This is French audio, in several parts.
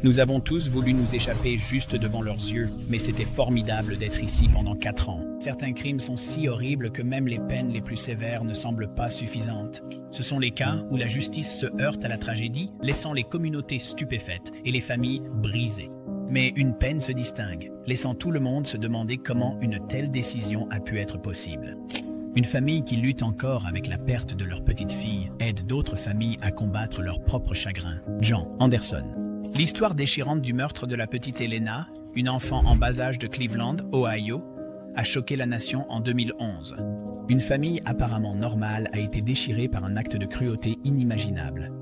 Nous avons tous voulu nous échapper juste devant leurs yeux, mais c'était formidable d'être ici pendant 4 ans. Certains crimes sont si horribles que même les peines les plus sévères ne semblent pas suffisantes. Ce sont les cas où la justice se heurte à la tragédie, laissant les communautés stupéfaites et les familles brisées. Mais une peine se distingue, laissant tout le monde se demander comment une telle décision a pu être possible. Une famille qui lutte encore avec la perte de leur petite fille aide d'autres familles à combattre leur propre chagrin. John Anderson. L'histoire déchirante du meurtre de la petite Elena, une enfant en bas âge de Cleveland, Ohio, a choqué la nation en 2011. Une famille apparemment normale a été déchirée par un acte de cruauté inimaginable.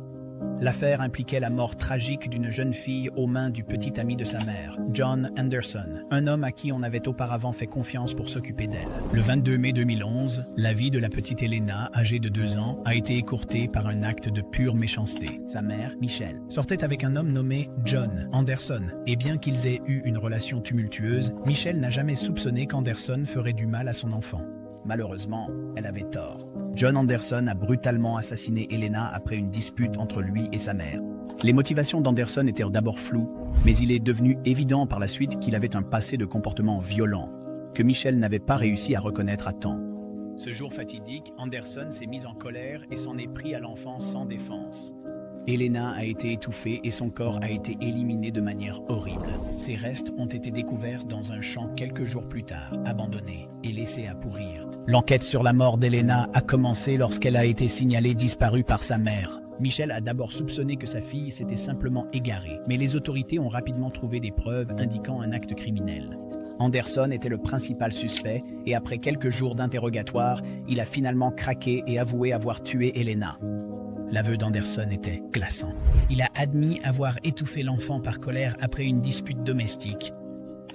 L'affaire impliquait la mort tragique d'une jeune fille aux mains du petit ami de sa mère, John Anderson, un homme à qui on avait auparavant fait confiance pour s'occuper d'elle. Le 22 mai 2011, la vie de la petite Elena, âgée de 2 ans, a été écourtée par un acte de pure méchanceté. Sa mère, Michelle, sortait avec un homme nommé John Anderson, et bien qu'ils aient eu une relation tumultueuse, Michelle n'a jamais soupçonné qu'Anderson ferait du mal à son enfant. Malheureusement, elle avait tort. John Anderson a brutalement assassiné Elena après une dispute entre lui et sa mère. Les motivations d'Anderson étaient d'abord floues, mais il est devenu évident par la suite qu'il avait un passé de comportement violent, que Michelle n'avait pas réussi à reconnaître à temps. Ce jour fatidique, Anderson s'est mis en colère et s'en est pris à l'enfant sans défense. Elena a été étouffée et son corps a été éliminé de manière horrible. Ses restes ont été découverts dans un champ quelques jours plus tard, abandonnés et laissés à pourrir. L'enquête sur la mort d'Elena a commencé lorsqu'elle a été signalée disparue par sa mère. Michelle a d'abord soupçonné que sa fille s'était simplement égarée, mais les autorités ont rapidement trouvé des preuves indiquant un acte criminel. Anderson était le principal suspect et après quelques jours d'interrogatoire, il a finalement craqué et avoué avoir tué Elena. L'aveu d'Anderson était glaçant. Il a admis avoir étouffé l'enfant par colère après une dispute domestique.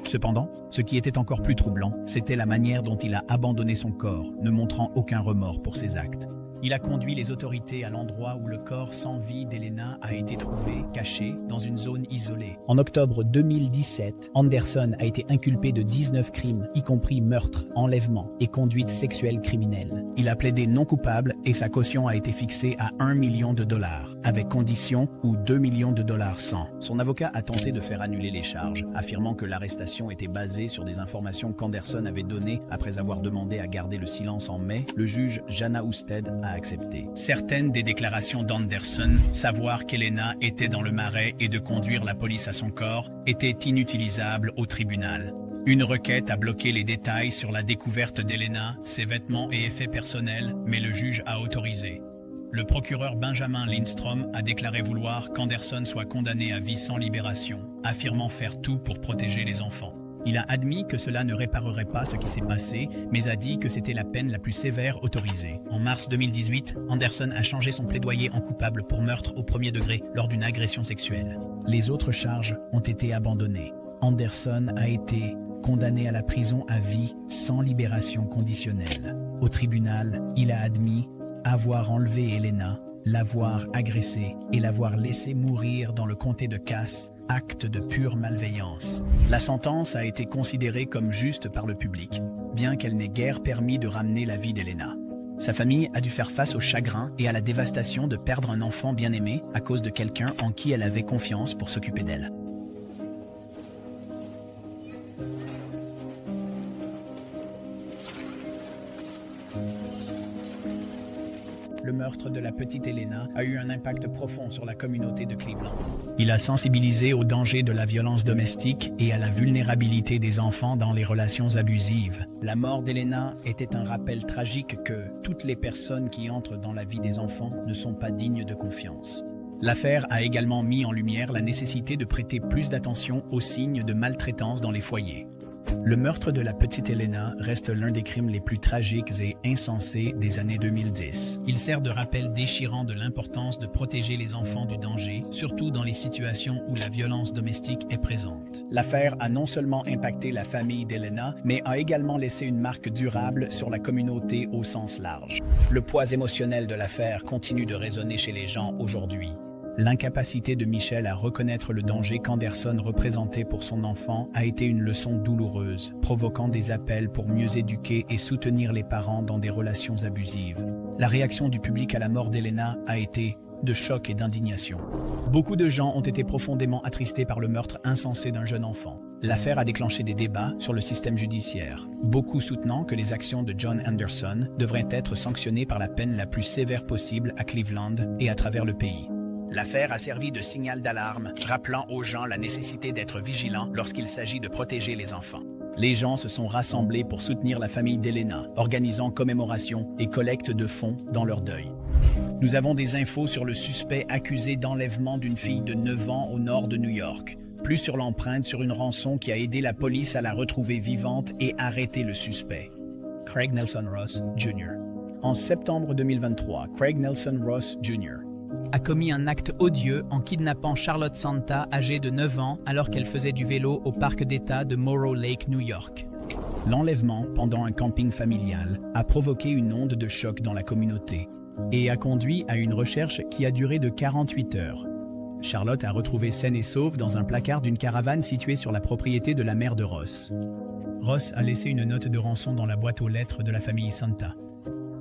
Cependant, ce qui était encore plus troublant, c'était la manière dont il a abandonné son corps, ne montrant aucun remords pour ses actes. Il a conduit les autorités à l'endroit où le corps sans vie d'Elena a été trouvé, caché, dans une zone isolée. En octobre 2017, Anderson a été inculpé de 19 crimes, y compris meurtre, enlèvement et conduite sexuelle criminelle. Il a plaidé non coupable et sa caution a été fixée à $1 million, avec condition ou $2 millions sans. Son avocat a tenté de faire annuler les charges, affirmant que l'arrestation était basée sur des informations qu'Anderson avait données après avoir demandé à garder le silence en mai. Le juge Jana Husted a accepté. Certaines des déclarations d'Anderson, savoir qu'Elena était dans le marais et de conduire la police à son corps, étaient inutilisables au tribunal. Une requête a bloqué les détails sur la découverte d'Elena, ses vêtements et effets personnels, mais le juge a autorisé. Le procureur Benjamin Lindstrom a déclaré vouloir qu'Anderson soit condamné à vie sans libération, affirmant faire tout pour protéger les enfants. Il a admis que cela ne réparerait pas ce qui s'est passé, mais a dit que c'était la peine la plus sévère autorisée. En mars 2018, Anderson a changé son plaidoyer en coupable pour meurtre au premier degré lors d'une agression sexuelle. Les autres charges ont été abandonnées. Anderson a été condamné à la prison à vie sans libération conditionnelle. Au tribunal, il a admis avoir enlevé Elena, l'avoir agressée et l'avoir laissée mourir dans le comté de Cass, acte de pure malveillance. La sentence a été considérée comme juste par le public, bien qu'elle n'ait guère permis de ramener la vie d'Elena. Sa famille a dû faire face au chagrin et à la dévastation de perdre un enfant bien-aimé à cause de quelqu'un en qui elle avait confiance pour s'occuper d'elle. Le meurtre de la petite Elena a eu un impact profond sur la communauté de Cleveland. Il a sensibilisé au danger de la violence domestique et à la vulnérabilité des enfants dans les relations abusives. La mort d'Elena était un rappel tragique que toutes les personnes qui entrent dans la vie des enfants ne sont pas dignes de confiance. L'affaire a également mis en lumière la nécessité de prêter plus d'attention aux signes de maltraitance dans les foyers. Le meurtre de la petite Elena reste l'un des crimes les plus tragiques et insensés des années 2010. Il sert de rappel déchirant de l'importance de protéger les enfants du danger, surtout dans les situations où la violence domestique est présente. L'affaire a non seulement impacté la famille d'Elena, mais a également laissé une marque durable sur la communauté au sens large. Le poids émotionnel de l'affaire continue de résonner chez les gens aujourd'hui. L'incapacité de Michelle à reconnaître le danger qu'Anderson représentait pour son enfant a été une leçon douloureuse, provoquant des appels pour mieux éduquer et soutenir les parents dans des relations abusives. La réaction du public à la mort d'Elena a été de choc et d'indignation. Beaucoup de gens ont été profondément attristés par le meurtre insensé d'un jeune enfant. L'affaire a déclenché des débats sur le système judiciaire, beaucoup soutenant que les actions de John Anderson devraient être sanctionnées par la peine la plus sévère possible à Cleveland et à travers le pays. L'affaire a servi de signal d'alarme, rappelant aux gens la nécessité d'être vigilants lorsqu'il s'agit de protéger les enfants. Les gens se sont rassemblés pour soutenir la famille d'Elena, organisant commémorations et collecte de fonds dans leur deuil. Nous avons des infos sur le suspect accusé d'enlèvement d'une fille de 9 ans au nord de New York. Plus sur l'empreinte sur une rançon qui a aidé la police à la retrouver vivante et arrêter le suspect. Craig Nelson Ross, Jr. En septembre 2023, Craig Nelson Ross, Jr. a commis un acte odieux en kidnappant Charlotte Santa, âgée de 9 ans, alors qu'elle faisait du vélo au parc d'État de Morrow Lake, New York. L'enlèvement, pendant un camping familial, a provoqué une onde de choc dans la communauté et a conduit à une recherche qui a duré de 48 heures. Charlotte a retrouvé saine et sauve dans un placard d'une caravane située sur la propriété de la mère de Ross. Ross a laissé une note de rançon dans la boîte aux lettres de la famille Santa.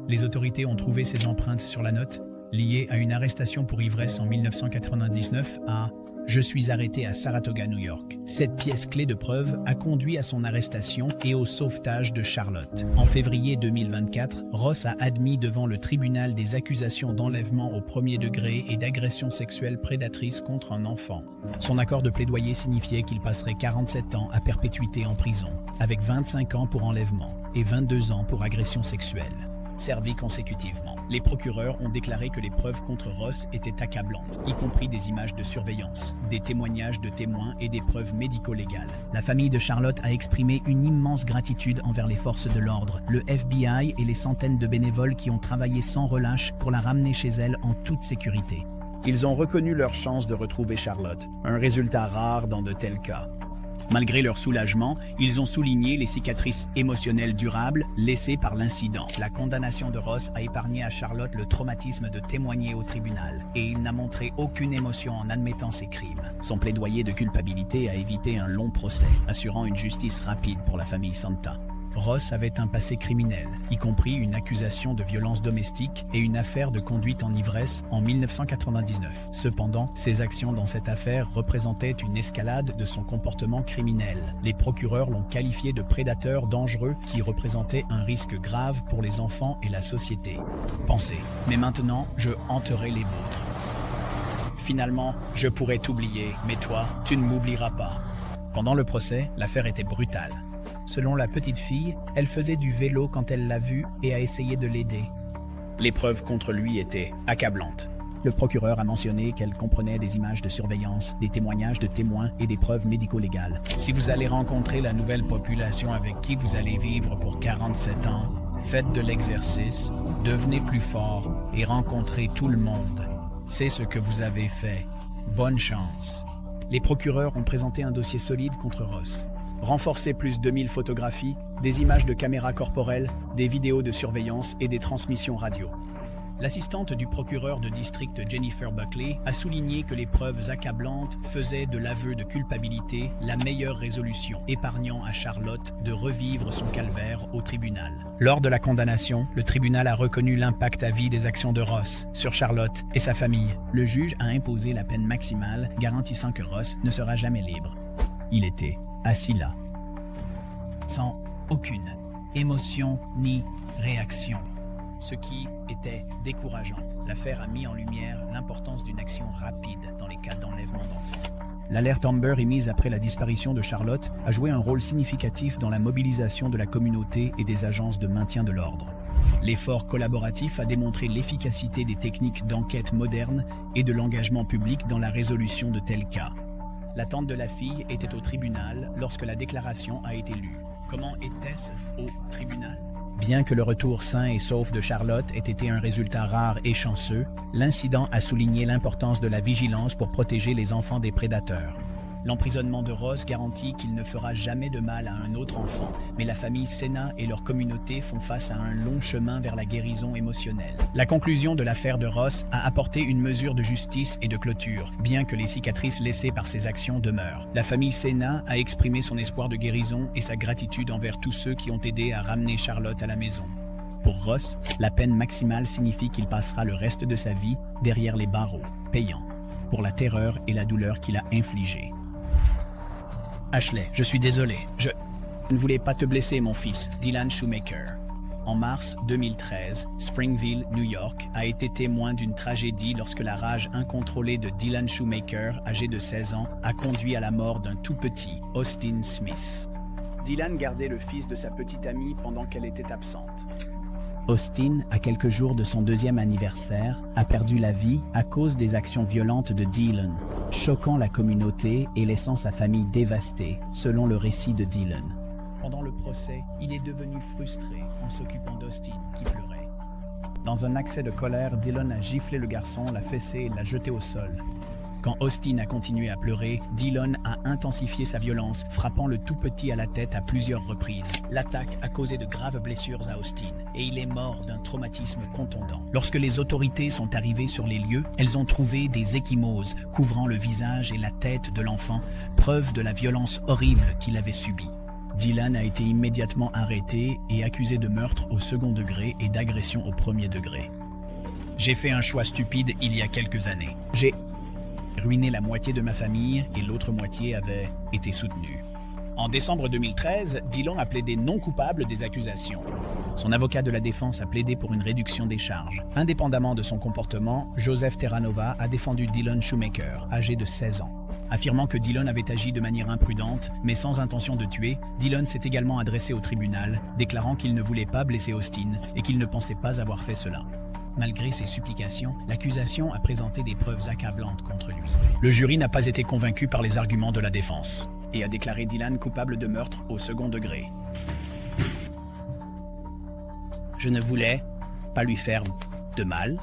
Les autorités ont trouvé ses empreintes sur la note, liée à une arrestation pour ivresse en 1999 à « Je suis arrêté à Saratoga, New York ». Cette pièce clé de preuve a conduit à son arrestation et au sauvetage de Charlotte. En février 2024, Ross a admis devant le tribunal des accusations d'enlèvement au premier degré et d'agression sexuelle prédatrice contre un enfant. Son accord de plaidoyer signifiait qu'il passerait 47 ans à perpétuité en prison, avec 25 ans pour enlèvement et 22 ans pour agression sexuelle. Servi consécutivement. Les procureurs ont déclaré que les preuves contre Ross étaient accablantes, y compris des images de surveillance, des témoignages de témoins et des preuves médico-légales. La famille de Charlotte a exprimé une immense gratitude envers les forces de l'ordre, le FBI et les centaines de bénévoles qui ont travaillé sans relâche pour la ramener chez elle en toute sécurité. Ils ont reconnu leur chance de retrouver Charlotte, un résultat rare dans de tels cas. Malgré leur soulagement, ils ont souligné les cicatrices émotionnelles durables laissées par l'incident. La condamnation de Ross a épargné à Charlotte le traumatisme de témoigner au tribunal et il n'a montré aucune émotion en admettant ses crimes. Son plaidoyer de culpabilité a évité un long procès, assurant une justice rapide pour la famille Santa. Ross avait un passé criminel, y compris une accusation de violence domestique et une affaire de conduite en ivresse en 1999. Cependant, ses actions dans cette affaire représentaient une escalade de son comportement criminel. Les procureurs l'ont qualifié de prédateur dangereux qui représentait un risque grave pour les enfants et la société. Pensez, mais maintenant, je hanterai les vôtres. Finalement, je pourrais t'oublier, mais toi, tu ne m'oublieras pas. Pendant le procès, l'affaire était brutale. Selon la petite fille, elle faisait du vélo quand elle l'a vu et a essayé de l'aider. Les preuves contre lui étaient accablantes. Le procureur a mentionné qu'elle comprenait des images de surveillance, des témoignages de témoins et des preuves médico-légales. Si vous allez rencontrer la nouvelle population avec qui vous allez vivre pour 47 ans, faites de l'exercice, devenez plus fort et rencontrez tout le monde. C'est ce que vous avez fait. Bonne chance. Les procureurs ont présenté un dossier solide contre Ross. Renforcer plus 2000 photographies, des images de caméras corporelles, des vidéos de surveillance et des transmissions radio. L'assistante du procureur de district Jennifer Buckley a souligné que les preuves accablantes faisaient de l'aveu de culpabilité la meilleure résolution, épargnant à Charlotte de revivre son calvaire au tribunal. Lors de la condamnation, le tribunal a reconnu l'impact à vie des actions de Ross sur Charlotte et sa famille. Le juge a imposé la peine maximale, garantissant que Ross ne sera jamais libre. Il était assis là, sans aucune émotion ni réaction, ce qui était décourageant. L'affaire a mis en lumière l'importance d'une action rapide dans les cas d'enlèvement d'enfants. L'alerte Amber émise après la disparition de Charlotte a joué un rôle significatif dans la mobilisation de la communauté et des agences de maintien de l'ordre. L'effort collaboratif a démontré l'efficacité des techniques d'enquête modernes et de l'engagement public dans la résolution de tels cas. La tante de la fille était au tribunal lorsque la déclaration a été lue. Comment était-ce au tribunal? Bien que le retour sain et sauf de Charlotte ait été un résultat rare et chanceux, l'incident a souligné l'importance de la vigilance pour protéger les enfants des prédateurs. L'emprisonnement de Ross garantit qu'il ne fera jamais de mal à un autre enfant, mais la famille Sena et leur communauté font face à un long chemin vers la guérison émotionnelle. La conclusion de l'affaire de Ross a apporté une mesure de justice et de clôture, bien que les cicatrices laissées par ses actions demeurent. La famille Sena a exprimé son espoir de guérison et sa gratitude envers tous ceux qui ont aidé à ramener Charlotte à la maison. Pour Ross, la peine maximale signifie qu'il passera le reste de sa vie derrière les barreaux, payant pour la terreur et la douleur qu'il a infligées. Ashley, je suis désolé. Je ne voulais pas te blesser, mon fils, Dylan Shoemaker. En mars 2013, Springville, New York, a été témoin d'une tragédie lorsque la rage incontrôlée de Dylan Shoemaker, âgé de 16 ans, a conduit à la mort d'un tout petit, Austin Smith. Dylan gardait le fils de sa petite amie pendant qu'elle était absente. Austin, à quelques jours de son 2e anniversaire, a perdu la vie à cause des actions violentes de Dylan, choquant la communauté et laissant sa famille dévastée, selon le récit de Dylan. Pendant le procès, il est devenu frustré en s'occupant d'Austin, qui pleurait. Dans un accès de colère, Dylan a giflé le garçon, l'a fessé et l'a jeté au sol. Quand Austin a continué à pleurer, Dylan a intensifié sa violence, frappant le tout petit à la tête à plusieurs reprises. L'attaque a causé de graves blessures à Austin et il est mort d'un traumatisme contondant. Lorsque les autorités sont arrivées sur les lieux, elles ont trouvé des ecchymoses couvrant le visage et la tête de l'enfant, preuve de la violence horrible qu'il avait subie. Dylan a été immédiatement arrêté et accusé de meurtre au 2e degré et d'agression au 1er degré. J'ai fait un choix stupide il y a quelques années. J'ai ruiné la moitié de ma famille et l'autre moitié avait été soutenue. En décembre 2013, Dylan a plaidé non coupable des accusations. Son avocat de la défense a plaidé pour une réduction des charges. Indépendamment de son comportement, Joseph Terranova a défendu Dylan Shoemaker, âgé de 16 ans. Affirmant que Dylan avait agi de manière imprudente, mais sans intention de tuer, Dylan s'est également adressé au tribunal, déclarant qu'il ne voulait pas blesser Austin et qu'il ne pensait pas avoir fait cela. Malgré ses supplications, l'accusation a présenté des preuves accablantes contre lui. Le jury n'a pas été convaincu par les arguments de la défense et a déclaré Dylan coupable de meurtre au 2e degré. Je ne voulais pas lui faire de mal.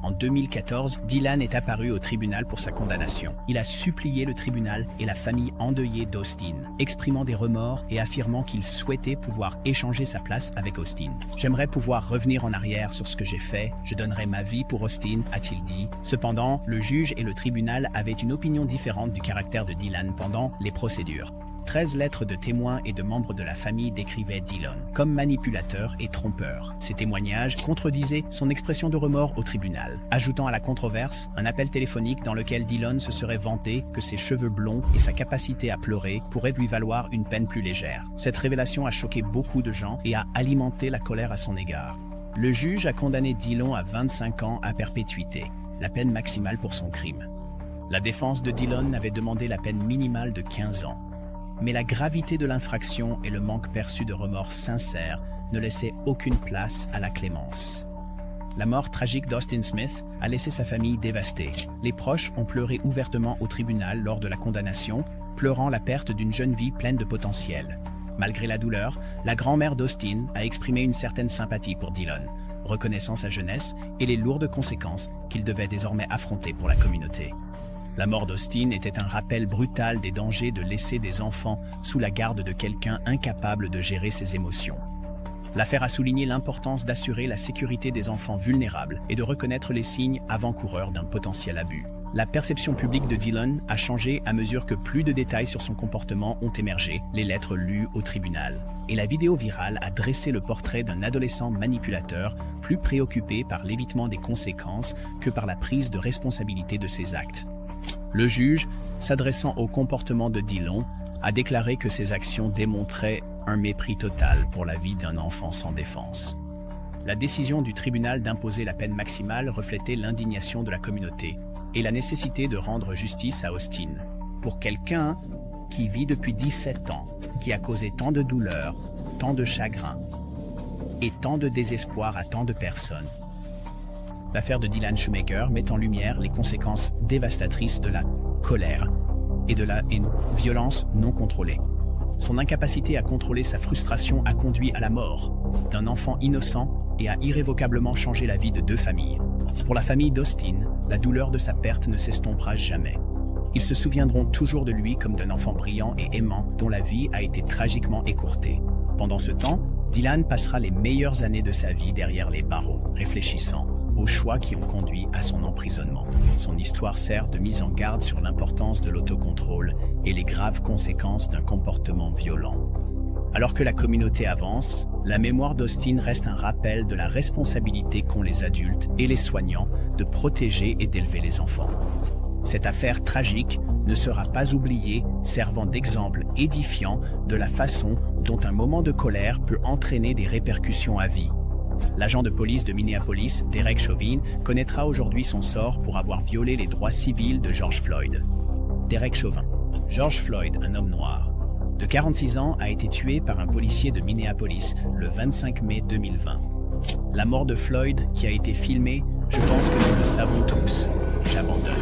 En 2014, Dylan est apparu au tribunal pour sa condamnation. Il a supplié le tribunal et la famille endeuillée d'Austin, exprimant des remords et affirmant qu'il souhaitait pouvoir échanger sa place avec Austin. « J'aimerais pouvoir revenir en arrière sur ce que j'ai fait. Je donnerai ma vie pour Austin », a-t-il dit. Cependant, le juge et le tribunal avaient une opinion différente du caractère de Dylan pendant les procédures. 13 lettres de témoins et de membres de la famille décrivaient Dylan comme manipulateur et trompeur. Ces témoignages contredisaient son expression de remords au tribunal, ajoutant à la controverse un appel téléphonique dans lequel Dylan se serait vanté que ses cheveux blonds et sa capacité à pleurer pourraient lui valoir une peine plus légère. Cette révélation a choqué beaucoup de gens et a alimenté la colère à son égard. Le juge a condamné Dylan à 25 ans à perpétuité, la peine maximale pour son crime. La défense de Dylan avait demandé la peine minimale de 15 ans. Mais la gravité de l'infraction et le manque perçu de remords sincères ne laissaient aucune place à la clémence. La mort tragique d'Austin Smith a laissé sa famille dévastée. Les proches ont pleuré ouvertement au tribunal lors de la condamnation, pleurant la perte d'une jeune vie pleine de potentiel. Malgré la douleur, la grand-mère d'Austin a exprimé une certaine sympathie pour Dylan, reconnaissant sa jeunesse et les lourdes conséquences qu'il devait désormais affronter pour la communauté. La mort d'Austin était un rappel brutal des dangers de laisser des enfants sous la garde de quelqu'un incapable de gérer ses émotions. L'affaire a souligné l'importance d'assurer la sécurité des enfants vulnérables et de reconnaître les signes avant-coureurs d'un potentiel abus. La perception publique de Dylan a changé à mesure que plus de détails sur son comportement ont émergé, les lettres lues au tribunal. Et la vidéo virale a dressé le portrait d'un adolescent manipulateur plus préoccupé par l'évitement des conséquences que par la prise de responsabilité de ses actes. Le juge, s'adressant au comportement de Dylan, a déclaré que ses actions démontraient un mépris total pour la vie d'un enfant sans défense. La décision du tribunal d'imposer la peine maximale reflétait l'indignation de la communauté et la nécessité de rendre justice à Austin. Pour quelqu'un qui vit depuis 17 ans, qui a causé tant de douleur, tant de chagrin et tant de désespoir à tant de personnes, l'affaire de Dylan Shoemaker met en lumière les conséquences dévastatrices de la colère et de la violence non contrôlée. Son incapacité à contrôler sa frustration a conduit à la mort d'un enfant innocent et a irrévocablement changé la vie de 2 familles. Pour la famille d'Austin, la douleur de sa perte ne s'estompera jamais. Ils se souviendront toujours de lui comme d'un enfant brillant et aimant dont la vie a été tragiquement écourtée. Pendant ce temps, Dylan passera les meilleures années de sa vie derrière les barreaux, réfléchissant aux choix qui ont conduit à son emprisonnement. Son histoire sert de mise en garde sur l'importance de l'autocontrôle et les graves conséquences d'un comportement violent. Alors que la communauté avance, la mémoire d'Austin reste un rappel de la responsabilité qu'ont les adultes et les soignants de protéger et d'élever les enfants. Cette affaire tragique ne sera pas oubliée, servant d'exemple édifiant de la façon dont un moment de colère peut entraîner des répercussions à vie. L'agent de police de Minneapolis, Derek Chauvin, connaîtra aujourd'hui son sort pour avoir violé les droits civils de George Floyd. Derek Chauvin. George Floyd, un homme noir, de 46 ans, a été tué par un policier de Minneapolis le 25 mai 2020. La mort de Floyd, qui a été filmée, je pense que nous le savons tous. J'abandonne.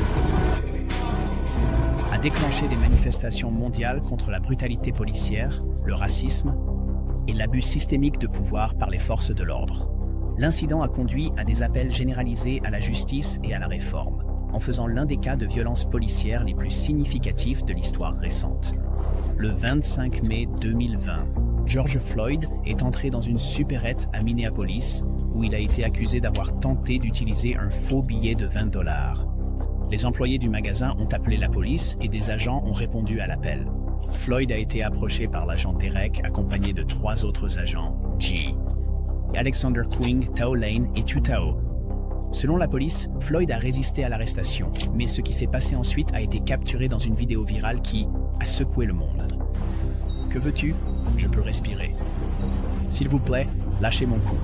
A déclenché des manifestations mondiales contre la brutalité policière, le racisme et l'abus systémique de pouvoir par les forces de l'ordre. L'incident a conduit à des appels généralisés à la justice et à la réforme, en faisant l'un des cas de violence policière les plus significatifs de l'histoire récente. Le 25 mai 2020, George Floyd est entré dans une supérette à Minneapolis où il a été accusé d'avoir tenté d'utiliser un faux billet de $20. Les employés du magasin ont appelé la police et des agents ont répondu à l'appel. Floyd a été approché par l'agent Derek accompagné de 3 autres agents, G. Alexander Quing, Tao Lane et Tu Tao. Selon la police, Floyd a résisté à l'arrestation, mais ce qui s'est passé ensuite a été capturé dans une vidéo virale qui a secoué le monde. Que veux-tu? Je peux respirer. S'il vous plaît, lâchez mon cou.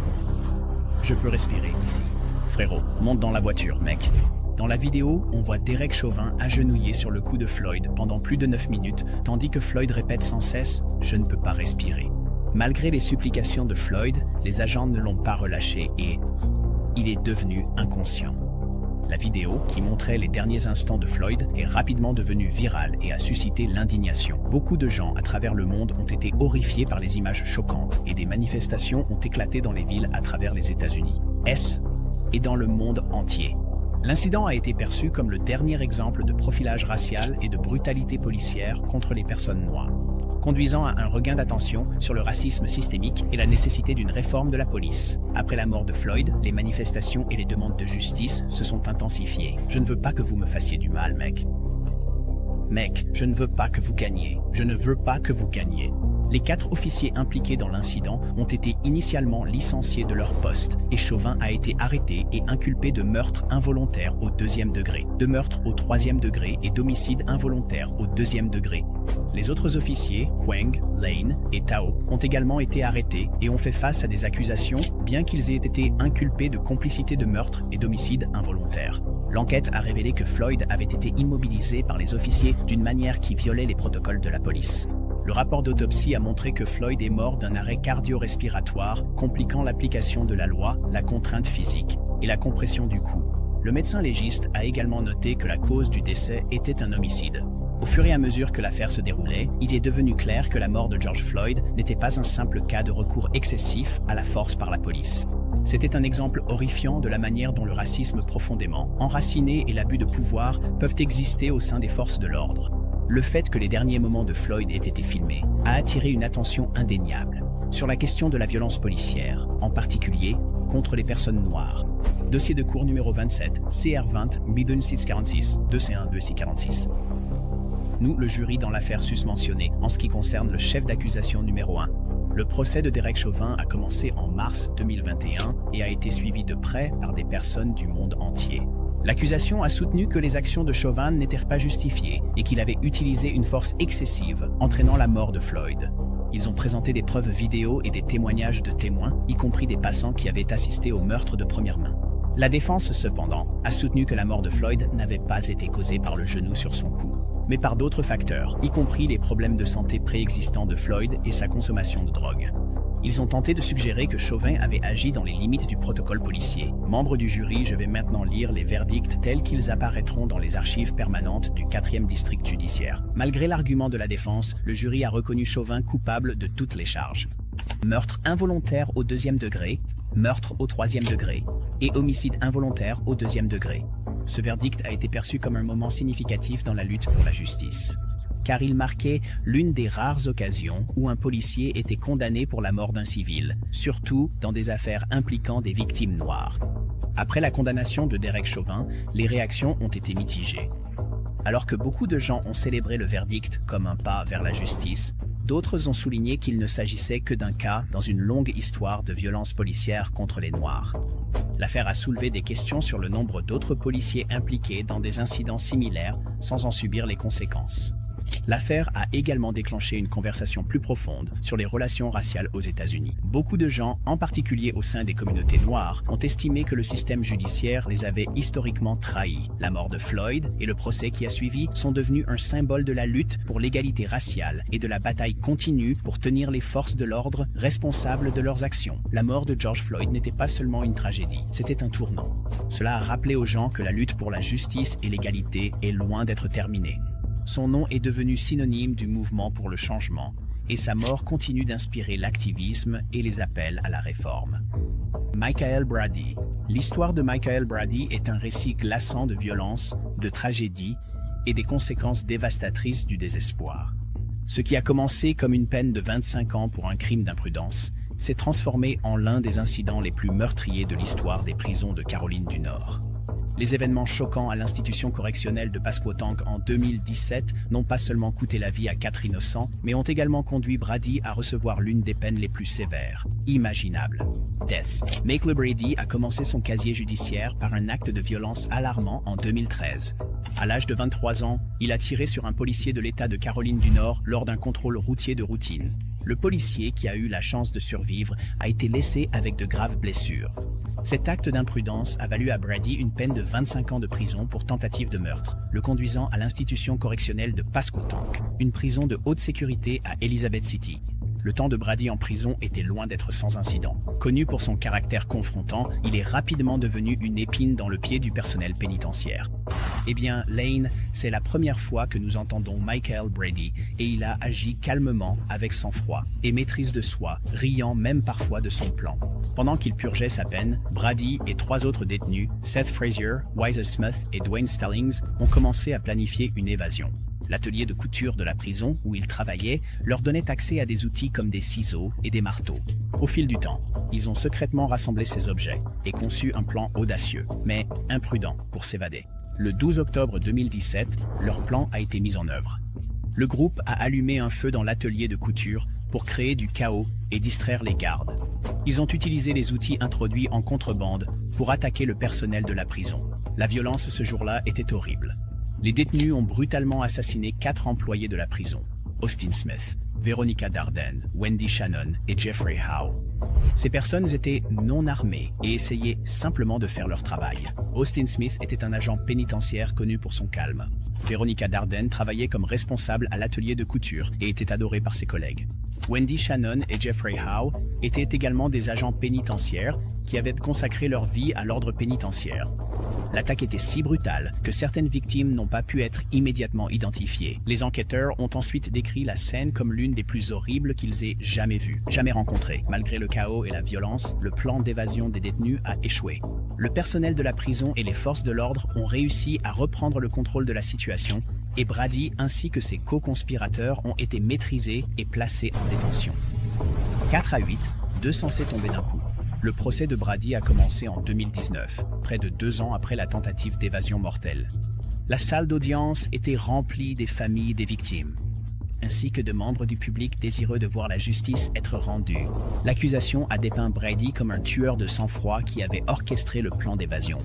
Je peux respirer ici. Frérot, monte dans la voiture, mec. Dans la vidéo, on voit Derek Chauvin agenouillé sur le cou de Floyd pendant plus de 9 minutes, tandis que Floyd répète sans cesse « Je ne peux pas respirer ». Malgré les supplications de Floyd, les agents ne l'ont pas relâché et il est devenu inconscient. La vidéo, qui montrait les derniers instants de Floyd, est rapidement devenue virale et a suscité l'indignation. Beaucoup de gens à travers le monde ont été horrifiés par les images choquantes et des manifestations ont éclaté dans les villes à travers les États-Unis, et dans le monde entier. L'incident a été perçu comme le dernier exemple de profilage racial et de brutalité policière contre les personnes noires, conduisant à un regain d'attention sur le racisme systémique et la nécessité d'une réforme de la police. Après la mort de Floyd, les manifestations et les demandes de justice se sont intensifiées. Je ne veux pas que vous me fassiez du mal, mec. Mec, je ne veux pas que vous gagniez. Je ne veux pas que vous gagniez. Les 4 officiers impliqués dans l'incident ont été initialement licenciés de leur poste et Chauvin a été arrêté et inculpé de meurtre involontaire au 2e degré, de meurtre au 3e degré et d'homicide involontaire au 2e degré. Les autres officiers, Quang, Lane et Tao, ont également été arrêtés et ont fait face à des accusations, bien qu'ils aient été inculpés de complicité de meurtre et d'homicide involontaire. L'enquête a révélé que Floyd avait été immobilisé par les officiers d'une manière qui violait les protocoles de la police. Le rapport d'autopsie a montré que Floyd est mort d'un arrêt cardio-respiratoire, compliquant l'application de la loi, la contrainte physique et la compression du cou. Le médecin légiste a également noté que la cause du décès était un homicide. Au fur et à mesure que l'affaire se déroulait, il est devenu clair que la mort de George Floyd n'était pas un simple cas de recours excessif à la force par la police. C'était un exemple horrifiant de la manière dont le racisme profondément enraciné et l'abus de pouvoir peuvent exister au sein des forces de l'ordre. Le fait que les derniers moments de Floyd aient été filmés a attiré une attention indéniable sur la question de la violence policière, en particulier contre les personnes noires. Dossier de cour numéro 27, CR20, Bidon 646, 2C1, 2646. Nous, le jury dans l'affaire susmentionnée, en ce qui concerne le chef d'accusation numéro 1. Le procès de Derek Chauvin a commencé en mars 2021 et a été suivi de près par des personnes du monde entier. L'accusation a soutenu que les actions de Chauvin n'étaient pas justifiées et qu'il avait utilisé une force excessive, entraînant la mort de Floyd. Ils ont présenté des preuves vidéo et des témoignages de témoins, y compris des passants qui avaient assisté au meurtre de première main. La défense, cependant, a soutenu que la mort de Floyd n'avait pas été causée par le genou sur son cou, mais par d'autres facteurs, y compris les problèmes de santé préexistants de Floyd et sa consommation de drogue. Ils ont tenté de suggérer que Chauvin avait agi dans les limites du protocole policier. Membre du jury, je vais maintenant lire les verdicts tels qu'ils apparaîtront dans les archives permanentes du 4e district judiciaire. Malgré l'argument de la défense, le jury a reconnu Chauvin coupable de toutes les charges. Meurtre involontaire au 2e degré, meurtre au 3e degré et homicide involontaire au 2e degré. Ce verdict a été perçu comme un moment significatif dans la lutte pour la justice, car il marquait l'une des rares occasions où un policier était condamné pour la mort d'un civil, surtout dans des affaires impliquant des victimes noires. Après la condamnation de Derek Chauvin, les réactions ont été mitigées. Alors que beaucoup de gens ont célébré le verdict comme un pas vers la justice, D'autres ont souligné qu'il ne s'agissait que d'un cas dans une longue histoire de violence policière contre les Noirs. L'affaire a soulevé des questions sur le nombre d'autres policiers impliqués dans des incidents similaires sans en subir les conséquences. L'affaire a également déclenché une conversation plus profonde sur les relations raciales aux États-Unis. Beaucoup de gens, en particulier au sein des communautés noires, ont estimé que le système judiciaire les avait historiquement trahis. La mort de Floyd et le procès qui a suivi sont devenus un symbole de la lutte pour l'égalité raciale et de la bataille continue pour tenir les forces de l'ordre responsables de leurs actions. La mort de George Floyd n'était pas seulement une tragédie, c'était un tournant. Cela a rappelé aux gens que la lutte pour la justice et l'égalité est loin d'être terminée. Son nom est devenu synonyme du mouvement pour le changement, et sa mort continue d'inspirer l'activisme et les appels à la réforme. Michael Brady. L'histoire de Michael Brady est un récit glaçant de violence, de tragédie et des conséquences dévastatrices du désespoir. Ce qui a commencé comme une peine de 25 ans pour un crime d'imprudence s'est transformé en l'un des incidents les plus meurtriers de l'histoire des prisons de Caroline du Nord. Les événements choquants à l'institution correctionnelle de Pasquotank en 2017 n'ont pas seulement coûté la vie à 4 innocents, mais ont également conduit Brady à recevoir l'une des peines les plus sévères, imaginables. Death. Michael Brady a commencé son casier judiciaire par un acte de violence alarmant en 2013. À l'âge de 23 ans, il a tiré sur un policier de l'État de Caroline du Nord lors d'un contrôle routier de routine. Le policier, qui a eu la chance de survivre, a été laissé avec de graves blessures. Cet acte d'imprudence a valu à Brady une peine de 25 ans de prison pour tentative de meurtre, le conduisant à l'institution correctionnelle de Pasquotank, une prison de haute sécurité à Elizabeth City. Le temps de Brady en prison était loin d'être sans incident. Connu pour son caractère confrontant, il est rapidement devenu une épine dans le pied du personnel pénitentiaire. Eh bien, Lane, c'est la première fois que nous entendons Michael Brady et il a agi calmement, avec sang-froid et maîtrise de soi, riant même parfois de son plan. Pendant qu'il purgeait sa peine, Brady et 3 autres détenus, Seth Frazier, Wise Smith et Dwayne Stallings, ont commencé à planifier une évasion. L'atelier de couture de la prison où ils travaillaient leur donnait accès à des outils comme des ciseaux et des marteaux. Au fil du temps, ils ont secrètement rassemblé ces objets et conçu un plan audacieux, mais imprudent pour s'évader. Le 12 octobre 2017, leur plan a été mis en œuvre. Le groupe a allumé un feu dans l'atelier de couture pour créer du chaos et distraire les gardes. Ils ont utilisé les outils introduits en contrebande pour attaquer le personnel de la prison. La violence ce jour-là était horrible. Les détenus ont brutalement assassiné 4 employés de la prison, Austin Smith, Veronica Darden, Wendy Shannon et Jeffrey Howe. Ces personnes étaient non armées et essayaient simplement de faire leur travail. Austin Smith était un agent pénitentiaire connu pour son calme. Veronica Darden travaillait comme responsable à l'atelier de couture et était adorée par ses collègues. Wendy Shannon et Jeffrey Howe étaient également des agents pénitentiaires qui avaient consacré leur vie à l'ordre pénitentiaire. L'attaque était si brutale que certaines victimes n'ont pas pu être immédiatement identifiées. Les enquêteurs ont ensuite décrit la scène comme l'une des plus horribles qu'ils aient jamais vues, jamais rencontrées. Malgré le chaos et la violence, le plan d'évasion des détenus a échoué. Le personnel de la prison et les forces de l'ordre ont réussi à reprendre le contrôle de la situation et Brady ainsi que ses co-conspirateurs ont été maîtrisés et placés en détention. 4 à 8, 2 censés tomber d'un coup. Le procès de Brady a commencé en 2019, près de 2 ans après la tentative d'évasion mortelle. La salle d'audience était remplie des familles des victimes, ainsi que de membres du public désireux de voir la justice être rendue. L'accusation a dépeint Brady comme un tueur de sang-froid qui avait orchestré le plan d'évasion.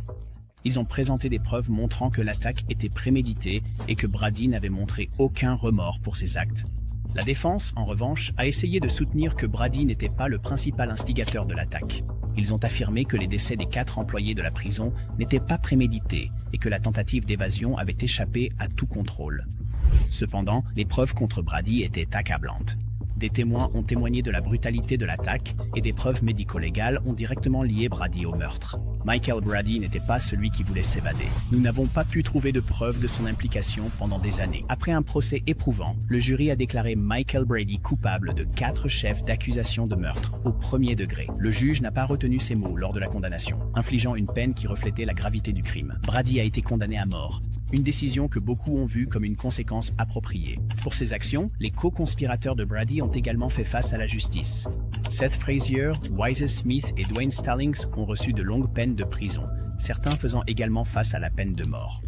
Ils ont présenté des preuves montrant que l'attaque était préméditée et que Brady n'avait montré aucun remords pour ses actes. La défense, en revanche, a essayé de soutenir que Brady n'était pas le principal instigateur de l'attaque. Ils ont affirmé que les décès des 4 employés de la prison n'étaient pas prémédités et que la tentative d'évasion avait échappé à tout contrôle. Cependant, les preuves contre Brady étaient accablantes. Des témoins ont témoigné de la brutalité de l'attaque et des preuves médico-légales ont directement lié Brady au meurtre. Michael Brady n'était pas celui qui voulait s'évader. Nous n'avons pas pu trouver de preuves de son implication pendant des années. Après un procès éprouvant, le jury a déclaré Michael Brady coupable de 4 chefs d'accusation de meurtre au 1er degré. Le juge n'a pas retenu ses mots lors de la condamnation, infligeant une peine qui reflétait la gravité du crime. Brady a été condamné à mort. Une décision que beaucoup ont vue comme une conséquence appropriée. Pour ces actions, les co-conspirateurs de Brady ont également fait face à la justice. Seth Frazier, Wise Smith et Dwayne Stallings ont reçu de longues peines de prison, certains faisant également face à la peine de mort.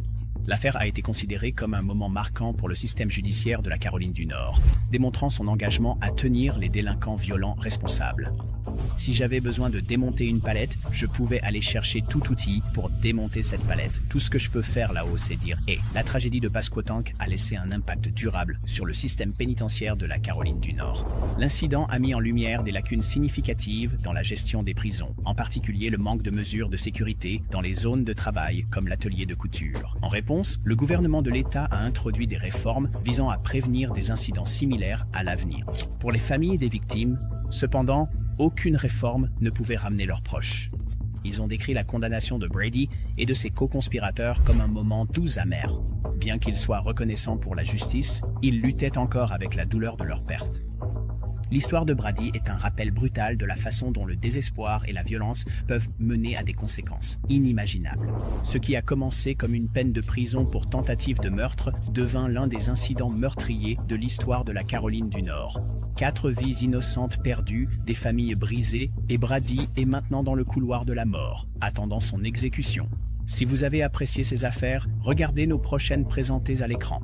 L'affaire a été considérée comme un moment marquant pour le système judiciaire de la Caroline du Nord, démontrant son engagement à tenir les délinquants violents responsables. Si j'avais besoin de démonter une palette, je pouvais aller chercher tout outil pour démonter cette palette. Tout ce que je peux faire là-haut, c'est dire « Et la tragédie de Pasquotank a laissé un impact durable sur le système pénitentiaire de la Caroline du Nord. L'incident a mis en lumière des lacunes significatives dans la gestion des prisons, en particulier le manque de mesures de sécurité dans les zones de travail comme l'atelier de couture. En réponse, le gouvernement de l'État a introduit des réformes visant à prévenir des incidents similaires à l'avenir. Pour les familles des victimes, cependant, aucune réforme ne pouvait ramener leurs proches. Ils ont décrit la condamnation de Brady et de ses co-conspirateurs comme un moment doux amer. Bien qu'ils soient reconnaissants pour la justice, ils luttaient encore avec la douleur de leur perte. L'histoire de Brady est un rappel brutal de la façon dont le désespoir et la violence peuvent mener à des conséquences inimaginables. Ce qui a commencé comme une peine de prison pour tentative de meurtre devint l'un des incidents meurtriers de l'histoire de la Caroline du Nord. 4 vies innocentes perdues, des familles brisées, et Brady est maintenant dans le couloir de la mort, attendant son exécution. Si vous avez apprécié ces affaires, regardez nos prochaines présentées à l'écran.